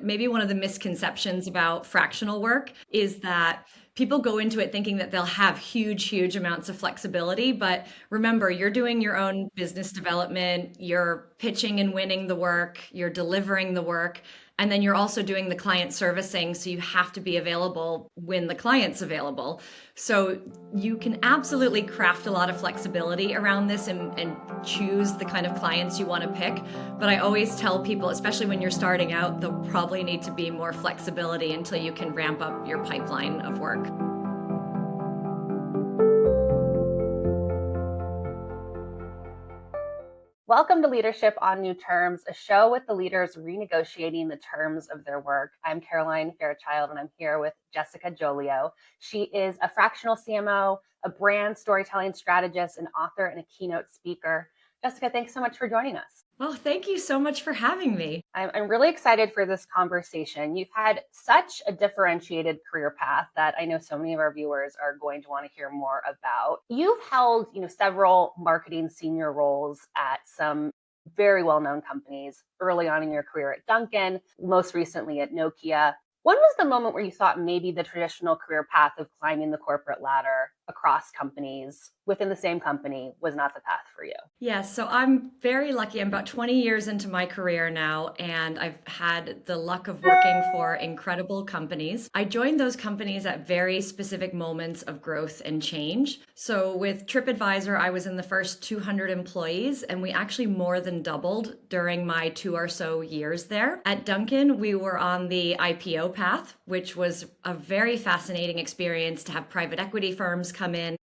maybe one of the misconceptions about fractional work is that people go into it thinking that they'll have huge amounts of flexibility. But remember, you're doing your own business development, you're pitching and winning the work, you're delivering the work, and then you're also doing the client servicing. So you have to be available when the client's available. So you can absolutely craft a lot of flexibility around this and choose the kind of clients you want to pick. But I always tell people, especially when you're starting out, there'll probably need to be more flexibility until you can ramp up your pipeline of work. Welcome to Leadership on New Terms, a show with the leaders renegotiating the terms of their work. I'm Caroline Fairchild, and I'm here with Jessica Gioglio. She is a fractional CMO, a brand storytelling strategist, an author, and a keynote speaker. Jessica, thanks so much for joining us. Well, thank you so much for having me. I'm really excited for this conversation. You've had such a differentiated career path that I know so many of our viewers are going to want to hear more about. You've held, several marketing senior roles at some very well-known companies early on in your career at Dunkin', most recently at Nokia. When was the moment where you thought maybe the traditional career path of climbing the corporate ladder across companies within the same company was not the path for you? Yes, so I'm very lucky. I'm about 20 years into my career now, and I've had the luck of working for incredible companies. I joined those companies at very specific moments of growth and change. So with TripAdvisor, I was in the first 200 employees, and we actually more than doubled during my 2 or so years there. At Dunkin', we were on the IPO path, which was a very fascinating experience to have private equity firms come in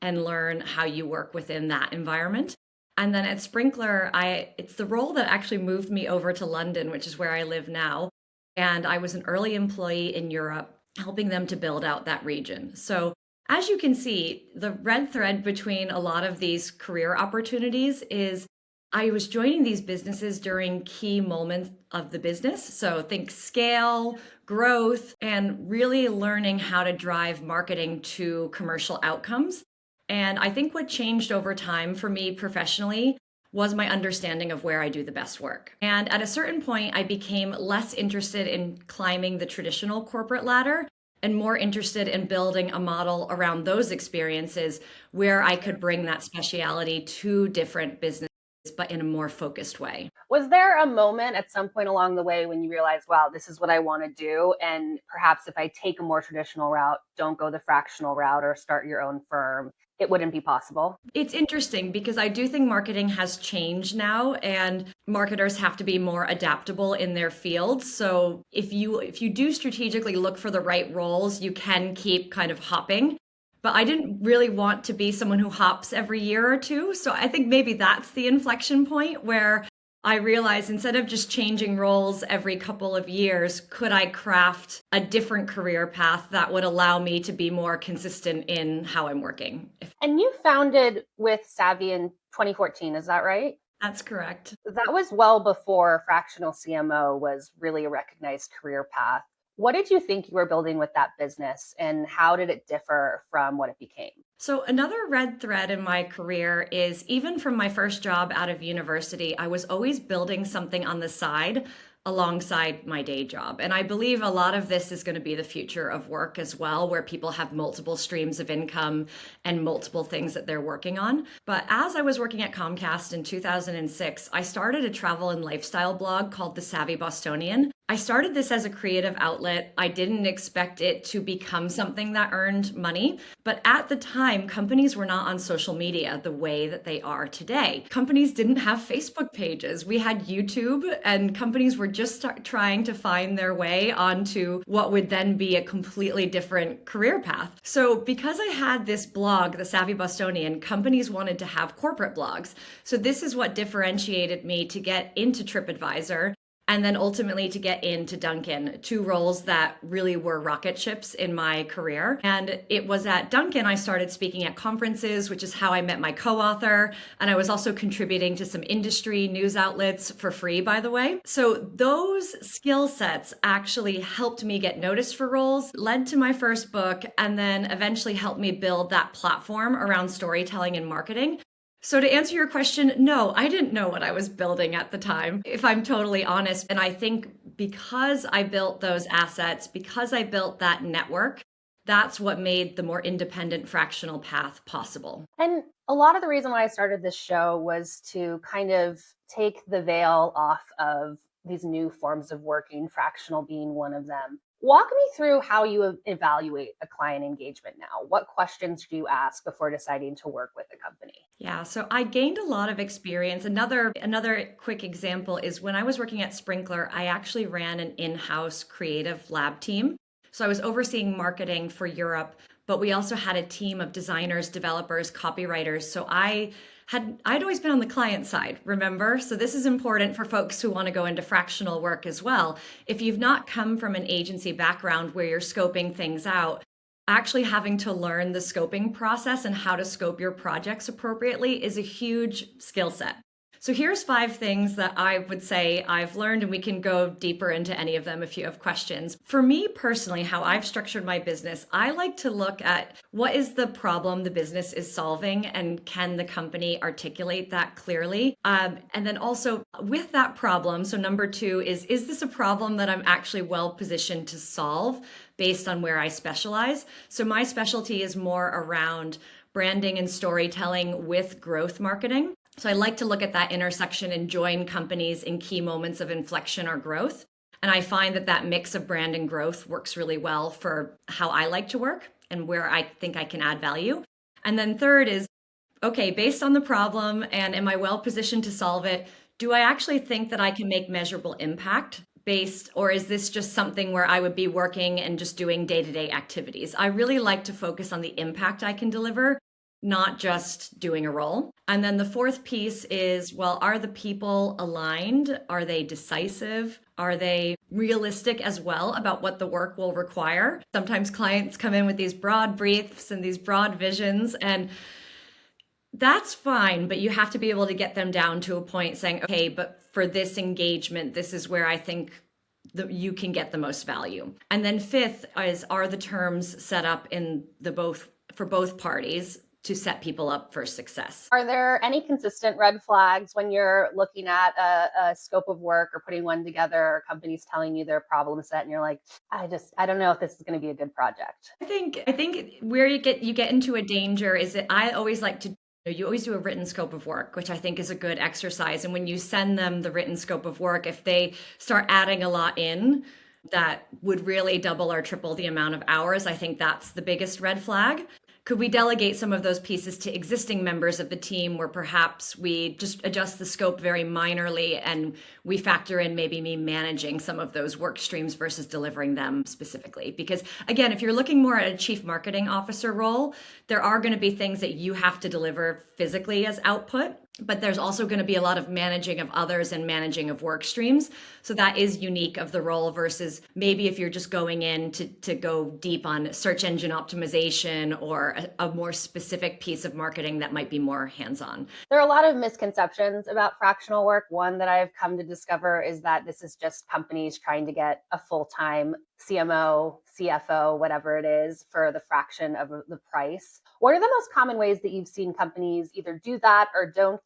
and learn how you work within that environment. And then at Sprinkler, it's the role that actually moved me over to London, which is where I live now. And I was an early employee in Europe, helping them to build out that region. So as you can see, the red thread between a lot of these career opportunities is I was joining these businesses during key moments of the business. So think scale, growth, and really learning how to drive marketing to commercial outcomes. And I think what changed over time for me professionally was my understanding of where I do the best work. And at a certain point, I became less interested in climbing the traditional corporate ladder and more interested in building a model around those experiences where I could bring that speciality to different businesses, but in a more focused way. Was there a moment at some point along the way when you realized, wow, this is what I want to do? And perhaps if I take a more traditional route, don't go the fractional route or start your own firm, it wouldn't be possible? It's interesting because I do think marketing has changed now and marketers have to be more adaptable in their fields. So if you do strategically look for the right roles, you can keep kind of hopping. But I didn't really want to be someone who hops every year or two. So I think maybe that's the inflection point where I realized instead of just changing roles every couple of years, could I craft a different career path that would allow me to be more consistent in how I'm working? And you founded with Savvy in 2014, is that right? That's correct. That was well before fractional CMO was really a recognized career path. What did you think you were building with that business and how did it differ from what it became? So another red thread in my career is even from my first job out of university, I was always building something on the side alongside my day job. And I believe a lot of this is going to be the future of work as well, where people have multiple streams of income and multiple things that they're working on. But as I was working at Comcast in 2006, I started a travel and lifestyle blog called The Savvy Bostonian. I started this as a creative outlet. I didn't expect it to become something that earned money. But at the time, companies were not on social media the way that they are today. Companies didn't have Facebook pages. We had YouTube, and companies were just trying to find their way onto what would then be a completely different career path. So because I had this blog, The Savvy Bostonian, companies wanted to have corporate blogs. So this is what differentiated me to get into TripAdvisor and then ultimately to get into Dunkin', 2 roles that really were rocket ships in my career. And it was at Dunkin' I started speaking at conferences, which is how I met my co-author. And I was also contributing to some industry news outlets for free, by the way. So those skill sets actually helped me get noticed for roles, led to my first book, and then eventually helped me build that platform around storytelling and marketing. So to answer your question, no, I didn't know what I was building at the time, if I'm totally honest. And I think because I built those assets, because I built that network, that's what made the more independent fractional path possible. And a lot of the reason why I started this show was to kind of take the veil off of these new forms of working, fractional being one of them. Walk me through how you evaluate a client engagement now. What questions do you ask before deciding to work with a company? Yeah, so I gained a lot of experience. Another quick example is when I was working at Sprinkler, I actually ran an in-house creative lab team. So I was overseeing marketing for Europe, but we also had a team of designers, developers, copywriters. So I'd always been on the client side, remember? So this is important for folks who want to go into fractional work as well. If you've not come from an agency background where you're scoping things out, actually having to learn the scoping process and how to scope your projects appropriately is a huge skill set. So here's 5 things that I would say I've learned, and we can go deeper into any of them if you have questions. For me personally, how I've structured my business, I like to look at what is the problem the business is solving and can the company articulate that clearly? And then also with that problem, so number 2 is this a problem that I'm actually well positioned to solve based on where I specialize? So my specialty is more around branding and storytelling with growth marketing. So I like to look at that intersection and join companies in key moments of inflection or growth. And I find that that mix of brand and growth works really well for how I like to work and where I think I can add value. And then third is, okay, based on the problem and am I well positioned to solve it, do I actually think that I can make measurable impact based, or is this just something where I would be working and just doing day-to-day activities? I really like to focus on the impact I can deliver, not just doing a role. And then the fourth piece is, well, are the people aligned? Are they decisive? Are they realistic as well about what the work will require? Sometimes clients come in with these broad briefs and these broad visions, and that's fine, but you have to be able to get them down to a point saying, okay, but for this engagement, this is where I think you can get the most value. And then fifth is, are the terms set up in the both for both parties to set people up for success? Are there any consistent red flags when you're looking at a scope of work or putting one together, or companies telling you their problem set and you're like, I don't know if this is going to be a good project? I think where you get into a danger is that I always like to, you always do a written scope of work, which I think is a good exercise. And when you send them the written scope of work, if they start adding a lot in that would really double or triple the amount of hours, I think that's the biggest red flag. Could we delegate some of those pieces to existing members of the team where perhaps we just adjust the scope very minorly and we factor in maybe me managing some of those work streams versus delivering them specifically? Because again, if you're looking more at a chief marketing officer role, there are going to be things that you have to deliver physically as output, but there's also going to be a lot of managing of others and managing of work streams. So that is unique of the role versus maybe if you're just going in to go deep on search engine optimization or a more specific piece of marketing that might be more hands-on. There are a lot of misconceptions about fractional work. One that I've come to discover is that this is just companies trying to get a full-time CMO, CFO, whatever it is, for the fraction of the price. What are the most common ways that you've seen companies either do that or don't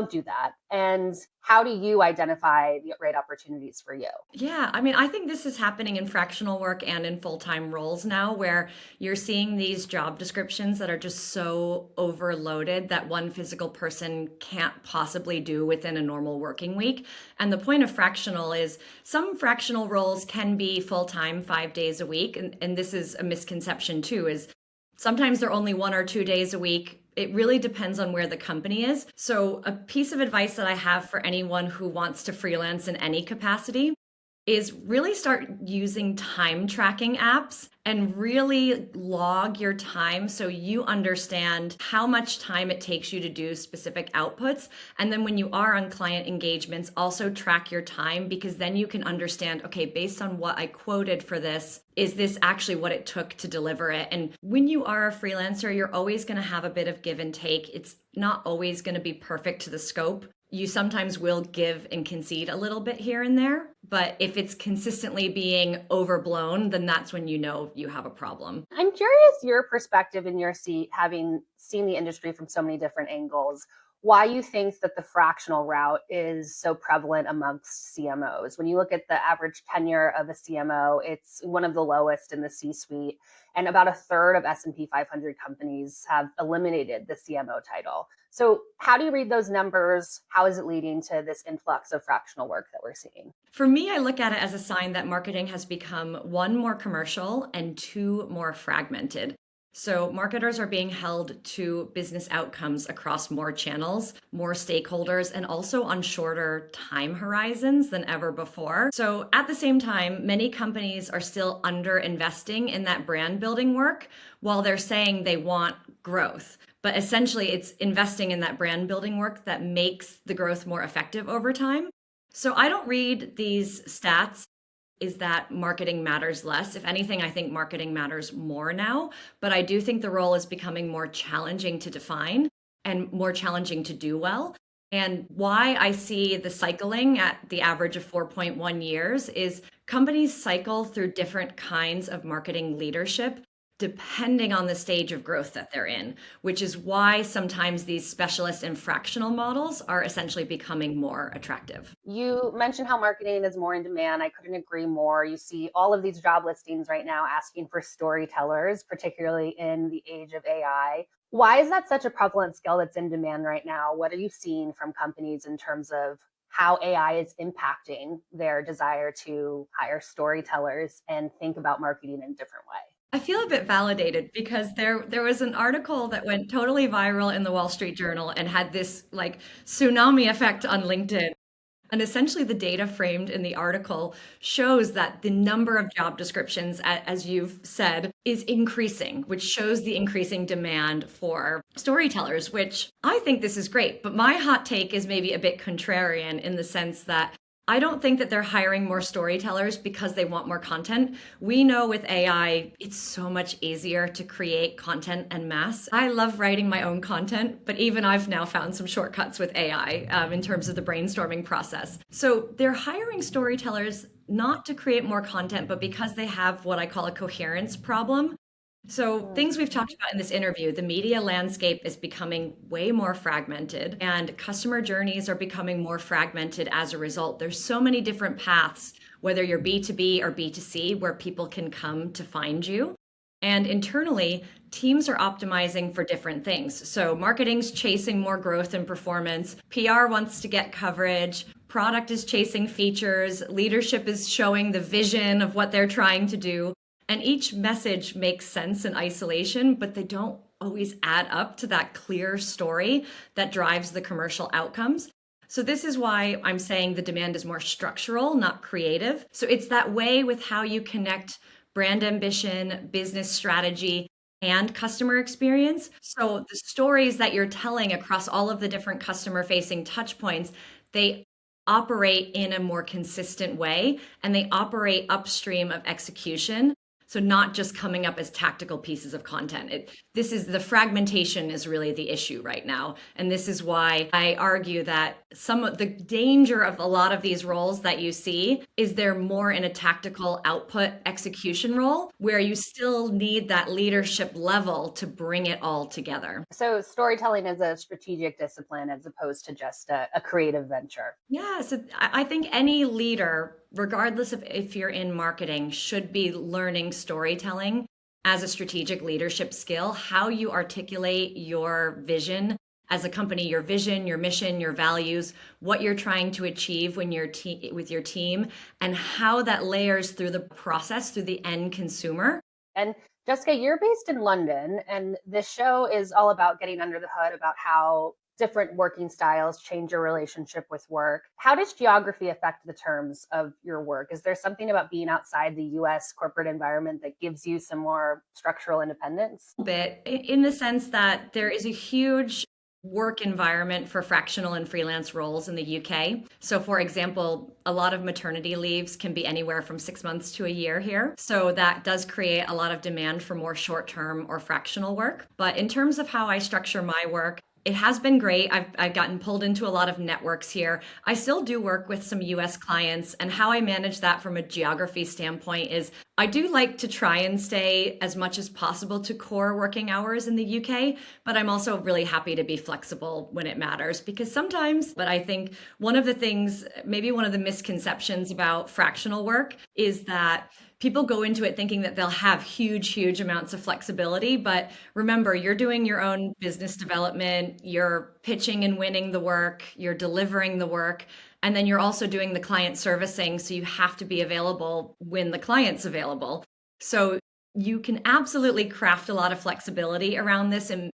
do that? And how do you identify the right opportunities for you? Yeah, I mean, I think this is happening in fractional work and in full-time roles now, where you're seeing these job descriptions that are just so overloaded that one physical person can't possibly do within a normal working week. And the point of fractional is some fractional roles can be full-time 5 days a week. And this is a misconception too, is sometimes they're only 1 or 2 days a week. It really depends on where the company is. So a piece of advice that I have for anyone who wants to freelance in any capacity is really start using time tracking apps and really log your time so you understand how much time it takes you to do specific outputs. And then when you are on client engagements, also track your time, because then you can understand, okay, based on what I quoted for this, is this actually what it took to deliver it? And when you are a freelancer, you're always going to have a bit of give and take. It's not always going to be perfect to the scope. You sometimes will give and concede a little bit here and there, but if it's consistently being overblown, then that's when you know you have a problem. I'm curious your perspective in your seat, having seen the industry from so many different angles. why you think that the fractional route is so prevalent amongst CMOs. When you look at the average tenure of a CMO, it's one of the lowest in the C-suite, and about a third of S&P 500 companies have eliminated the CMO title. So how do you read those numbers? How is it leading to this influx of fractional work that we're seeing? For me, I look at it as a sign that marketing has become one, more commercial, and two, more fragmented. So marketers are being held to business outcomes across more channels, more stakeholders, and also on shorter time horizons than ever before. So at the same time, many companies are still under investing in that brand building work while they're saying they want growth. But essentially, it's investing in that brand building work that makes the growth more effective over time. So I don't read these stats is that marketing matters less. If anything, I think marketing matters more now, but I do think the role is becoming more challenging to define and more challenging to do well. And why I see the cycling at the average of 4.1 years is companies cycle through different kinds of marketing leadership depending on the stage of growth that they're in, which is why sometimes these specialist and fractional models are essentially becoming more attractive. You mentioned how marketing is more in demand. I couldn't agree more. You see all of these job listings right now asking for storytellers, particularly in the age of AI. Why is that such a prevalent skill that's in demand right now? What are you seeing from companies in terms of how AI is impacting their desire to hire storytellers and think about marketing in a different way? I feel a bit validated because there was an article that went totally viral in the Wall Street Journal and had this like tsunami effect on LinkedIn. And essentially, the data framed in the article shows that the number of job descriptions, as you've said, is increasing, which shows the increasing demand for storytellers, which I think this is great. But my hot take is maybe a bit contrarian in the sense that I don't think that they're hiring more storytellers because they want more content. We know with AI, it's so much easier to create content en masse. I love writing my own content, but even I've now found some shortcuts with AI in terms of the brainstorming process. So they're hiring storytellers not to create more content, but because they have what I call a coherence problem. So, things we've talked about in this interview, the media landscape is becoming way more fragmented, and customer journeys are becoming more fragmented as a result. There's so many different paths, whether you're B2B or B2C, where people can come to find you. And internally, teams are optimizing for different things. So, marketing's chasing more growth and performance, PR wants to get coverage, product is chasing features, leadership is showing the vision of what they're trying to do. And each message makes sense in isolation, but they don't always add up to that clear story that drives the commercial outcomes. So this is why I'm saying the demand is more structural, not creative. So it's that way with how you connect brand ambition, business strategy, and customer experience. So the stories that you're telling across all of the different customer facing touch points, they operate in a more consistent way and they operate upstream of execution. So not just coming up as tactical pieces of content. This is the fragmentation is really the issue right now. And this is why I argue that some of the danger of a lot of these roles that you see is they're more in a tactical output execution role where you still need that leadership level to bring it all together. So storytelling is a strategic discipline as opposed to just a creative venture. Yeah, so I think any leader, regardless of if you're in marketing, should be learning storytelling as a strategic leadership skill, how you articulate your vision as a company, your vision, your mission, your values, what you're trying to achieve when you're with your team, and how that layers through the process, through the end consumer. And Jessica, you're based in London, and this show is all about getting under the hood about how different working styles change your relationship with work. How does geography affect the terms of your work? Is there something about being outside the US corporate environment that gives you some more structural independence? A bit in the sense that there is a huge work environment for fractional and freelance roles in the UK. So for example, a lot of maternity leaves can be anywhere from 6 months to a year here. So that does create a lot of demand for more short-term or fractional work. But in terms of how I structure my work, It has been great. I've gotten pulled into a lot of networks here. I still do work with some US clients, and how I manage that from a geography standpoint is I do like to try and stay as much as possible to core working hours in the UK, but I'm also really happy to be flexible when it matters because sometimes, but I think one of the things, maybe one of the misconceptions about fractional work is that people go into it thinking that they'll have huge amounts of flexibility. But remember, you're doing your own business development, you're pitching and winning the work, you're delivering the work, and then you're also doing the client servicing. So you have to be available when the client's available. So you can absolutely craft a lot of flexibility around this and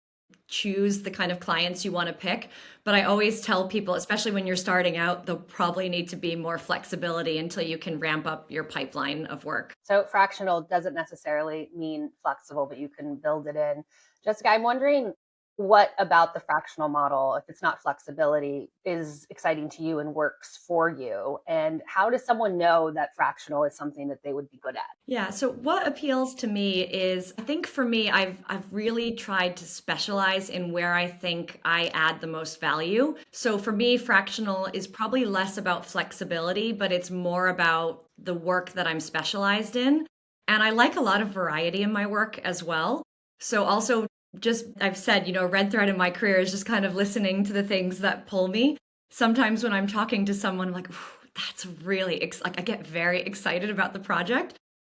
choose the kind of clients you want to pick. But I always tell people, especially when you're starting out, there'll probably need to be more flexibility until you can ramp up your pipeline of work. So fractional doesn't necessarily mean flexible, but you can build it in. Jessica, I'm wondering what about the fractional model, if it's not flexibility, is exciting to you and works for you? And how does someone know that fractional is something that they would be good at? Yeah, so what appeals to me is I think for me I've really tried to specialize in where I think I add the most value. So for me fractional is probably less about flexibility, but it's more about the work that I'm specialized in. And I like a lot of variety in my work as well. So also just I've said, a red thread in my career is just kind of listening to the things that pull me. Sometimes when I'm talking to someone, I'm like, that's really like I get very excited about the project.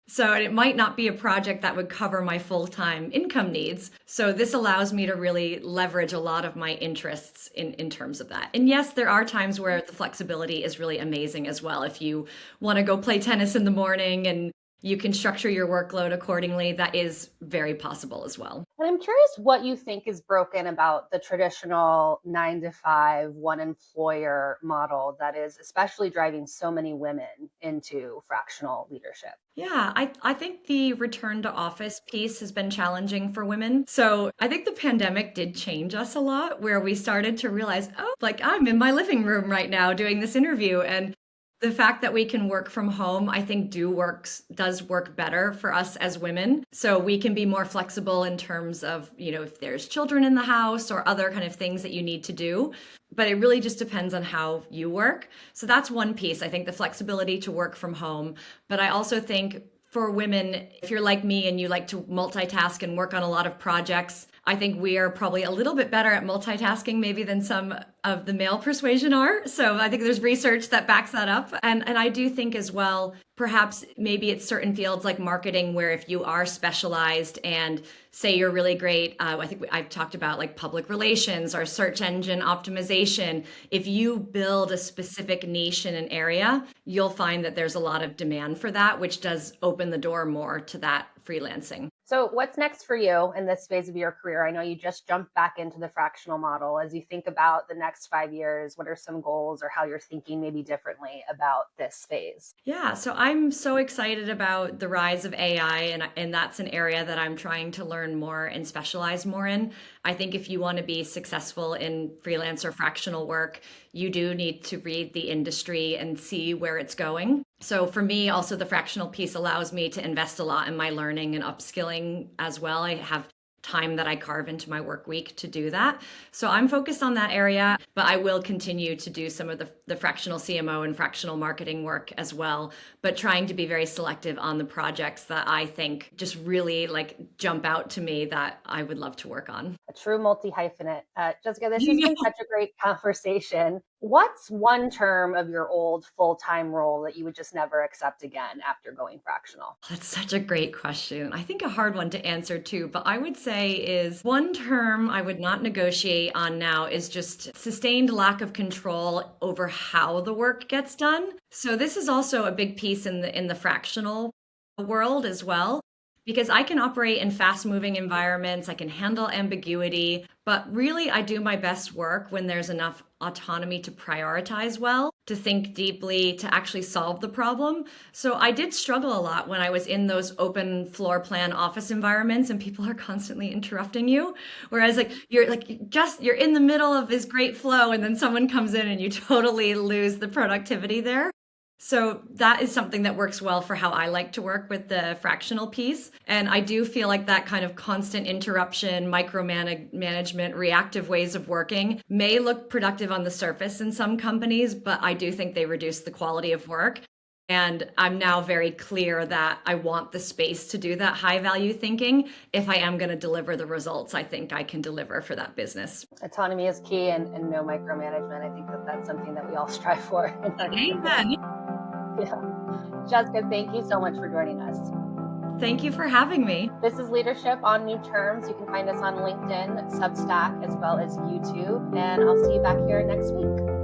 So it might not be a project that would cover my full-time income needs. So this allows me to really leverage a lot of my interests in terms of that. And yes, there are times where the flexibility is really amazing as well. If you want to go play tennis in the morning and you can structure your workload accordingly, that is very possible as well. And I'm curious what you think is broken about the traditional 9 to 5, one employer model that is especially driving so many women into fractional leadership. Yeah, I think the return to office piece has been challenging for women. So I think the pandemic did change us a lot, where we started to realize, oh, like I'm in my living room right now doing this interview. And the fact that we can work from home, I think does work better for us as women. So we can be more flexible in terms of, if there's children in the house or other kind of things that you need to do. But it really just depends on how you work. So that's one piece. I think the flexibility to work from home. But I also think for women, if you're like me and you like to multitask and work on a lot of projects, I think we are probably a little bit better at multitasking maybe than some of the male persuasion are. So I think there's research that backs that up. And I do think as well, perhaps maybe it's certain fields like marketing where if you are specialized and say you're really great, I think I've talked about like public relations or search engine optimization. If you build a specific niche in an area, you'll find that there's a lot of demand for that, which does open the door more to that freelancing. So what's next for you in this phase of your career? I know you just jumped back into the fractional model. As you think about the next 5 years, what are some goals or how you're thinking maybe differently about this phase? Yeah, so I'm so excited about the rise of AI, and that's an area that I'm trying to learn more and specialize more in. I think if you want to be successful in freelance or fractional work, you do need to read the industry and see where it's going. So for me, also the fractional piece allows me to invest a lot in my learning and upskilling as well. I have time that I carve into my work week to do that. So I'm focused on that area, but I will continue to do some of the fractional CMO and fractional marketing work as well, but trying to be very selective on the projects that I think just really like jump out to me that I would love to work on. A true multi-hyphenate. Jessica, this has been such a great conversation. What's one term of your old full-time role that you would just never accept again after going fractional? That's such a great question. I think a hard one to answer too, but I would say is one term I would not negotiate on now is just sustained lack of control over how the work gets done. So this is also a big piece in the fractional world as well. Because I can operate in fast moving environments, I can handle ambiguity, but really I do my best work when there's enough autonomy to prioritize well, to think deeply, to actually solve the problem. So I did struggle a lot when I was in those open floor plan office environments and people are constantly interrupting you. Whereas you're in the middle of this great flow and then someone comes in and you totally lose the productivity there. So that is something that works well for how I like to work with the fractional piece. And I do feel like that kind of constant interruption, micromanagement, reactive ways of working may look productive on the surface in some companies, but I do think they reduce the quality of work. And I'm now very clear that I want the space to do that high value thinking if I am going to deliver the results I think I can deliver for that business. Autonomy is key, and no micromanagement. I think that that's something that we all strive for in our career. Amen. Yeah. Jessica, thank you so much for joining us. Thank you for having me. This is Leadership on New Terms. You can find us on LinkedIn, Substack, as well as YouTube. And I'll see you back here next week.